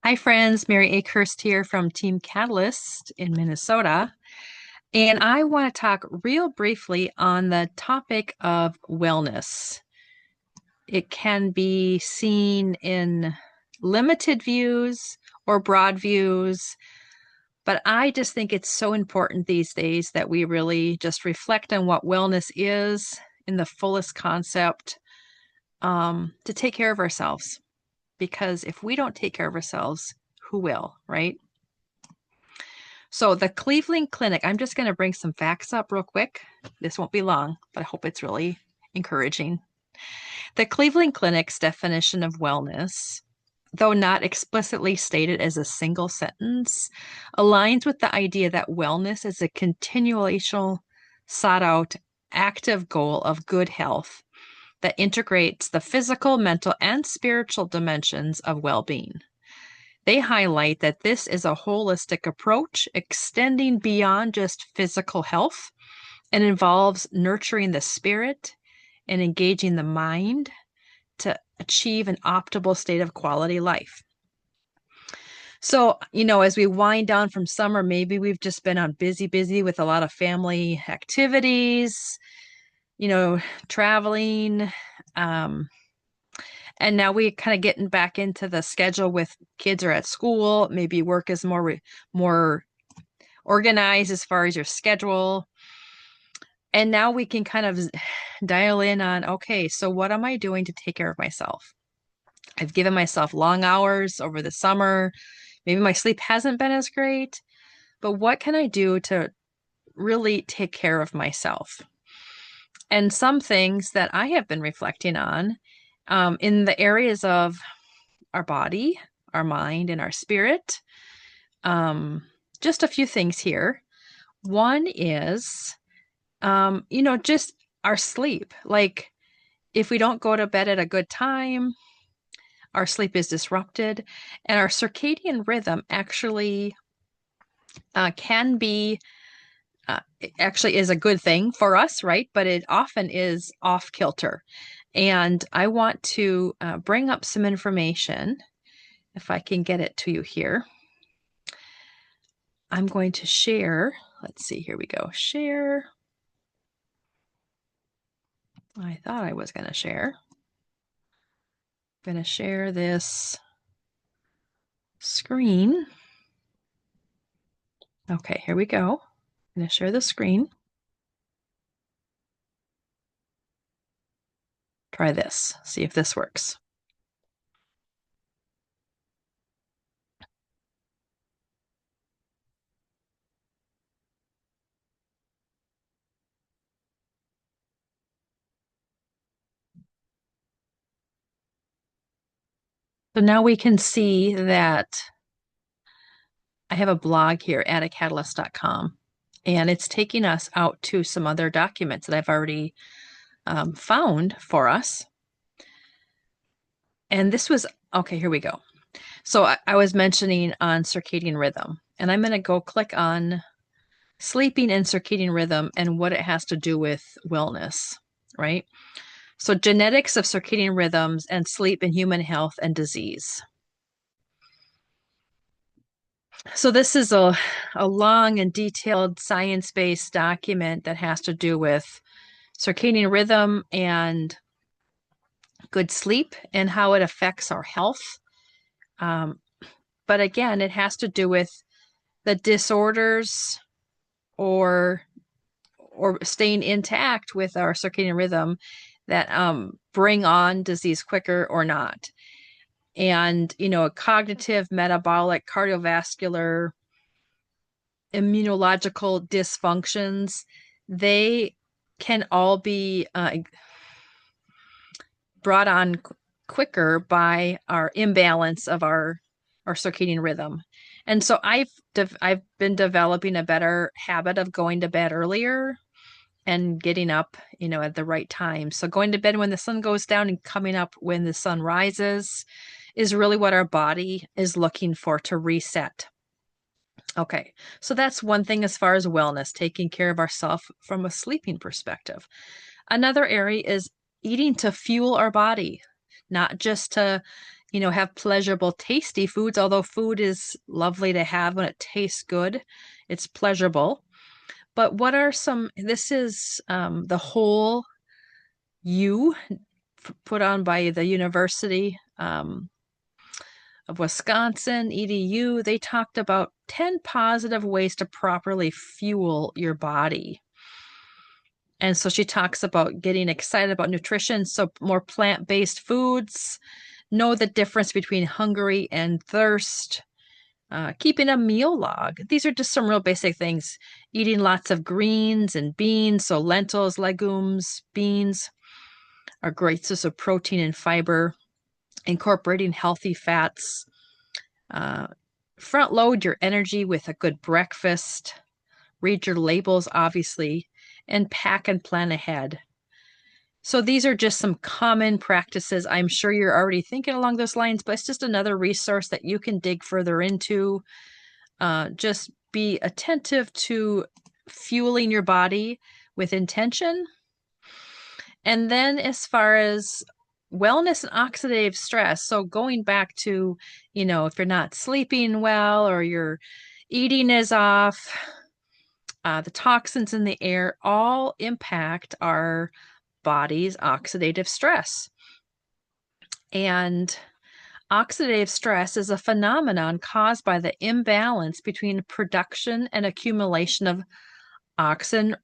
Hi, friends. Mary Akehurst here from Team Catalyst in Minnesota. And I want to talk real briefly on the topic of wellness. It can be seen in limited views or broad views, but I just think it's so important these days that we really just reflect on what wellness is in the fullest concept, to take care of ourselves. Because if we don't take care of ourselves, who will, right? So the Cleveland Clinic, I'm just going to bring some facts up real quick. This won't be long, but I hope it's really encouraging. The Cleveland Clinic's definition of wellness, though not explicitly stated as a single sentence, aligns with the idea that wellness is a continual, sought out, active goal of good health that integrates the physical, mental, and spiritual dimensions of well being. They highlight that this is a holistic approach extending beyond just physical health and involves nurturing the spirit and engaging the mind to achieve an optimal state of quality life. So, as we wind down from summer, maybe we've just been on busy with a lot of family activities, traveling. Um, And now we kind of getting back into the schedule with kids are at school. Maybe work is more organized as far as your schedule. And now we can kind of dial in on, okay, so what am I doing to take care of myself? I've given myself long hours over the summer. Maybe my sleep hasn't been as great, but what can I do to really take care of myself? And some things that I have been reflecting on, in the areas of our body, our mind, and our spirit. Um, just a few things here. One is, just our sleep. Like if we don't go to bed at a good time, our sleep is disrupted, and our circadian rhythm actually can be actually is a good thing for us, right? But it often is off kilter. And I want to bring up some information if I can get it to you here. I'm going to share. Let's see, here we go. Share. I thought I was going to share. I'm going to share this screen. Okay, here we go. I'm going to share the screen. Try this, see if this works. So now we can see that I have a blog here at acatalyst.com, and it's taking us out to some other documents that I've already found for us. And this was, okay, here we go. So I was mentioning on circadian rhythm, and I'm going to go click on sleeping and circadian rhythm and what it has to do with wellness, right? So genetics of circadian rhythms and sleep in human health and disease. So this is a long and detailed science-based document that has to do with circadian rhythm and good sleep and how it affects our health. But again, it has to do with the disorders or staying intact with our circadian rhythm that bring on disease quicker or not. And, cognitive, metabolic, cardiovascular, immunological dysfunctions, they can all be brought on quicker by our imbalance of our circadian rhythm. And so I've been developing a better habit of going to bed earlier and getting up, at the right time. So going to bed when the sun goes down and coming up when the sun rises is really what our body is looking for to reset. Okay, so that's one thing as far as wellness, taking care of ourselves from a sleeping perspective. Another area is eating to fuel our body, not just to, have pleasurable, tasty foods, although food is lovely to have when it tastes good. It's pleasurable. But what are this is the whole you put on by the University of Wisconsin, EDU. They talked about 10 positive ways to properly fuel your body. And so she talks about getting excited about nutrition, so more plant-based foods, know the difference between hungry and thirst, keeping a meal log. These are just some real basic things. Eating lots of greens and beans, so lentils, legumes, beans are great source of protein and fiber. Incorporating healthy fats. Uh, Front load your energy with a good breakfast. Read your labels, obviously, and pack and plan ahead. So these are just some common practices. I'm sure you're already thinking along those lines, but it's just another resource that you can dig further into. Just be attentive to fueling your body with intention. And then as far as wellness and oxidative stress, so going back to, if you're not sleeping well or your eating is off, the toxins in the air all impact our body's oxidative stress. And oxidative stress is a phenomenon caused by the imbalance between production and accumulation of oxygen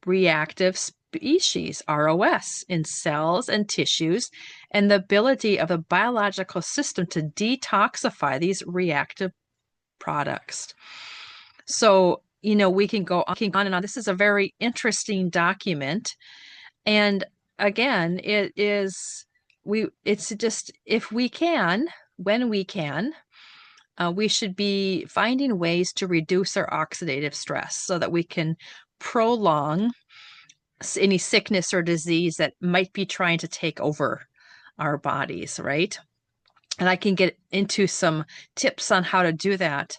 reactive species, ROS, in cells and tissues, and the ability of the biological system to detoxify these reactive products. So, we can go on and on. This is a very interesting document. And again, it's just, if we can, when we can, we should be finding ways to reduce our oxidative stress so that we can prolong any sickness or disease that might be trying to take over our bodies, right? And I can get into some tips on how to do that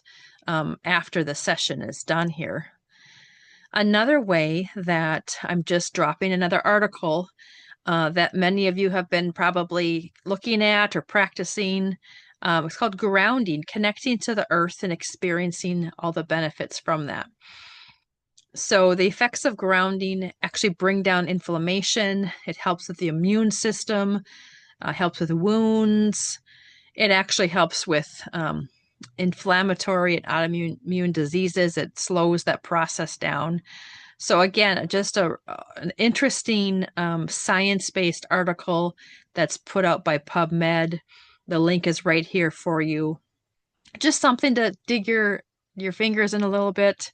after the session is done here. Another way that I'm just dropping another article that many of you have been probably looking at or practicing. It's called Grounding, Connecting to the Earth and Experiencing all the benefits from that. So the effects of grounding actually bring down inflammation. It helps with the immune system, helps with wounds. It actually helps with inflammatory and autoimmune diseases. It slows that process down. So again, just an interesting science-based article that's put out by PubMed. The link is right here for you. Just something to dig your fingers in a little bit.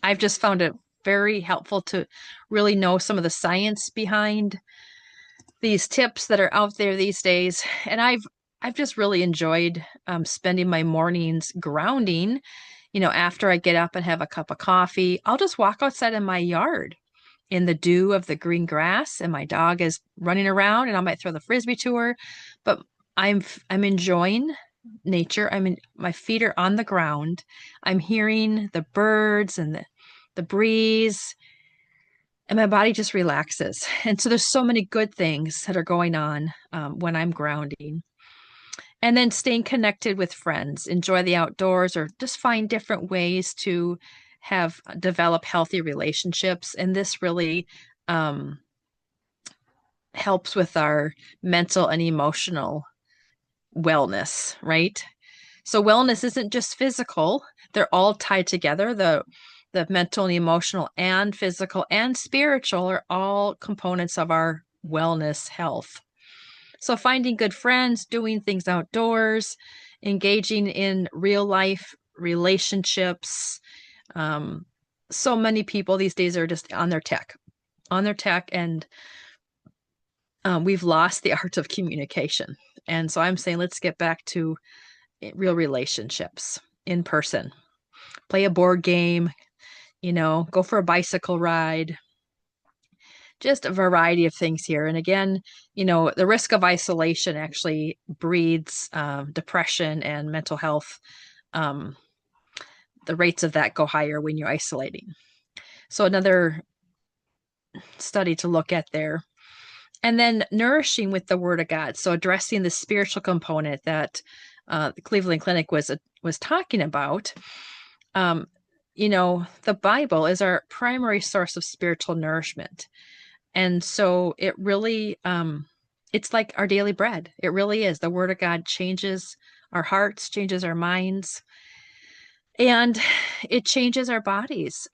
I've just found it very helpful to really know some of the science behind these tips that are out there these days. And I've just really enjoyed spending my mornings grounding. After I get up and have a cup of coffee, I'll just walk outside in my yard in the dew of the green grass, and my dog is running around, and I might throw the frisbee to her. But I'm enjoying nature. My feet are on the ground. I'm hearing the birds and the breeze, and my body just relaxes. And so there's so many good things that are going on when I'm grounding. And then staying connected with friends, enjoy the outdoors, or just find different ways to develop healthy relationships. And this really helps with our mental and emotional wellness, right? So wellness isn't just physical. They're all tied together. The mental and emotional and physical and spiritual are all components of our wellness health. So finding good friends, doing things outdoors, engaging in real life relationships. So many people these days are just on their tech, and we've lost the art of communication. And so I'm saying, let's get back to real relationships in person. Play a board game, go for a bicycle ride. Just a variety of things here. And again, the risk of isolation actually breeds depression and mental health. The rates of that go higher when you're isolating. So another study to look at there. And then nourishing with the Word of God. So addressing the spiritual component that the Cleveland Clinic was talking about. Um, the Bible is our primary source of spiritual nourishment. And so it really, it's like our daily bread. It really is. The Word of God changes our hearts, changes our minds, and it changes our bodies.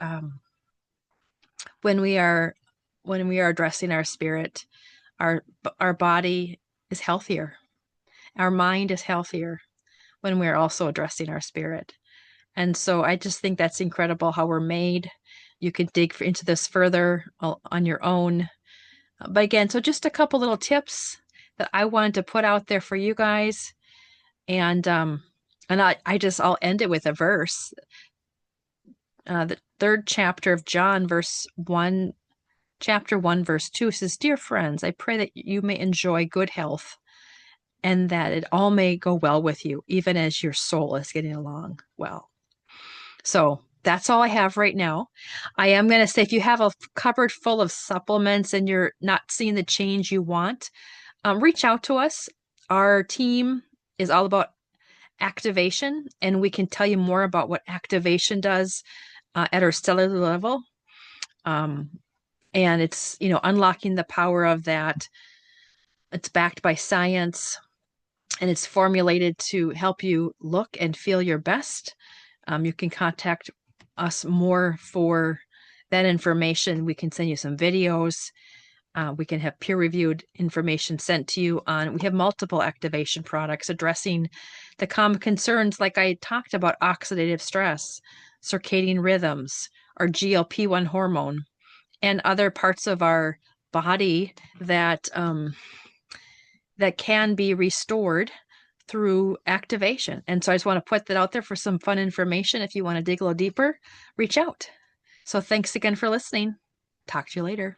When we are when we are addressing our spirit, our our body is healthier. Our mind is healthier when we're also addressing our spirit. And so I just think that's incredible how we're made. You can dig into this further on your own. But again, so just a couple little tips that I wanted to put out there for you guys. And I'll end it with a verse. The third chapter of John, chapter 1, verse 2 says, Dear friends, I pray that you may enjoy good health and that it all may go well with you, even as your soul is getting along well. So that's all I have right now. I am going to say if you have a cupboard full of supplements and you're not seeing the change you want, reach out to us. Our team is all about activation, and we can tell you more about what activation does at our cellular level. And it's, unlocking the power of that. It's backed by science and it's formulated to help you look and feel your best. You can contact us more for that information. We can send you some videos. We can have peer-reviewed information sent to you on. We have multiple activation products addressing the common concerns, like I talked about, oxidative stress, circadian rhythms, our GLP-1 hormone, and other parts of our body that can be restored through activation. And so I just want to put that out there for some fun information. If you want to dig a little deeper, reach out. So thanks again for listening. Talk to you later.